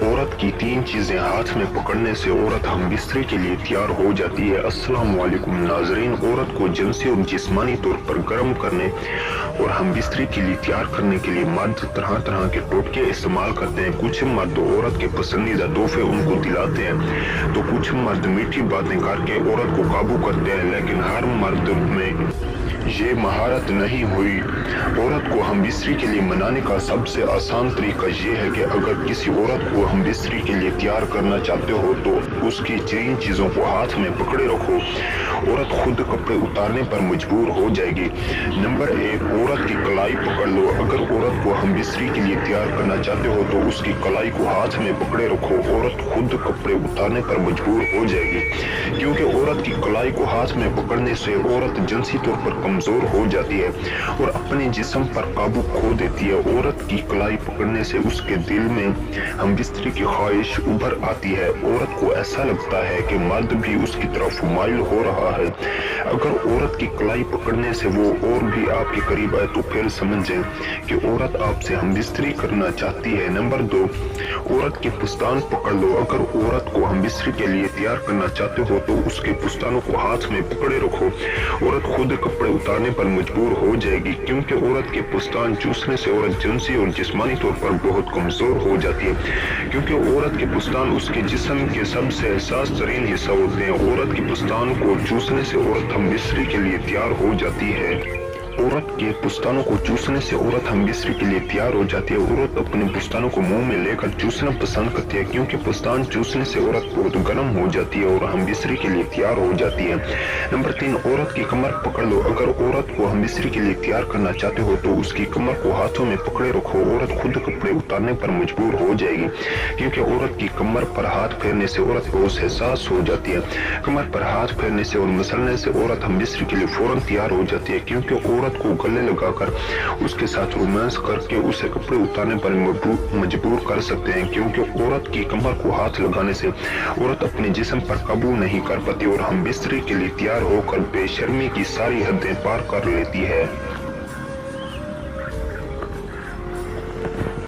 औरत की 3 चीजें हाथ में पकड़ने से औरत हम बिस्तरे के लिए तैयार हो जाती है। अस्सलाम वालेकुम नाजरीन, औरत को जिनसी और जिस्मानी तौर पर गर्म करने और हम बिस्तरे के लिए तैयार करने के लिए मर्द तरह तरह के टोटके इस्तेमाल करते हैं। कुछ मर्द औरत के पसंदीदा तोहफे उनको दिलाते हैं तो कुछ मर्द मीठी बातें करके औरत को काबू करते हैं, लेकिन हर मर्द में ये महारत नहीं हुई। औरत को हम बिस्तरी के लिए मनाने का सबसे आसान तरीका ये है कि अगर किसी औरत को हम बिस्तरी के लिए तैयार करना चाहते हो तो उसकी 3 चीजों को हाथ में पकड़े रखो। औरत खुद कपड़े उतारने पर मजबूर हो जाएगी। नंबर 1, औरत की कलाई पकड़ लो। अगर औरत को हम बिस्तरी के लिए तैयार करना चाहते हो तो उसकी कलाई को हाथ में पकड़े रखो। औरत खुद कपड़े उतारने पर मजबूर हो जाएगी, क्योंकि औरत की कलाई को हाथ में पकड़ने से औरत जिनसी तौर पर कमजोर हो जाती है और अपने जिस्म पर काबू खो देती है। औरत की कलाई पकड़ने से उसके दिल में हम बिस्तरी की ख्वाहिश उभर आती है। औरत को ऐसा लगता है कि मर्द भी उसकी तरफ माइल हो रहा है। अगर औरत की कलाई पकड़ने से वो और भी आपके करीब आए तो फिर समझें कि औरत आपसे हम बिस्तरी करना चाहती है। नंबर 2, औरत के पुस्तान पकड़ लो। अगर औरत को हम बिस्तरी के लिए तैयार करना चाहते हो तो उसके पुस्तानों को हाथ में पकड़े रखो। औरत खुद कपड़े उतारने पर मजबूर हो जाएगी, क्योंकि औरत के पुस्तान चूसने से औरत जिनसी और जिस्मानी तौर पर बहुत कमजोर हो जाती है, क्योंकि औरत के पुस्तान उसके जिस्म के सबसे एहसास तरीन हिस्सा होते हैं। औरत के पुस्तान को चूसने से औरत हम बिस्तरी के लिए तैयार हो जाती है। औरत के पुस्तानों को चूसने से औरत हम बिस्तरी के लिए तैयार हो जाती है। औरत अपने पुस्तानों को मुंह में लेकर चूसना पसंद करती है, क्योंकि पुस्तान चूसने से औरत बहुत गर्म हो जाती है और हम बिस्तरी के लिए तैयार हो जाती है। नंबर 3, औरत की कमर पकड़ लो। अगर औरत को हम बिस्तरी के लिए तैयार करना चाहते हो तो उसकी कमर को हाथों में पकड़े रखो। औरत खुद कपड़े उतारने पर मजबूर हो जाएगी, क्योंकि औरत की कमर पर हाथ फेरने से औरत बहुत एहसास हो जाती है। कमर पर हाथ फेरने से और मसलने से औरत हम बिस्तरी के लिए फौरन तैयार हो जाती है, क्योंकि औरत को गले लगाकर उसके साथ रोमांस करके उसे कपड़े उतारने पर मजबूर कर सकते हैं, क्योंकि औरत की कमर को हाथ लगाने से औरत अपने जिस्म पर काबू नहीं कर पाती और हम बिस्तरी के लिए तैयार होकर बेशर्मी की सारी हदें पार कर लेती है।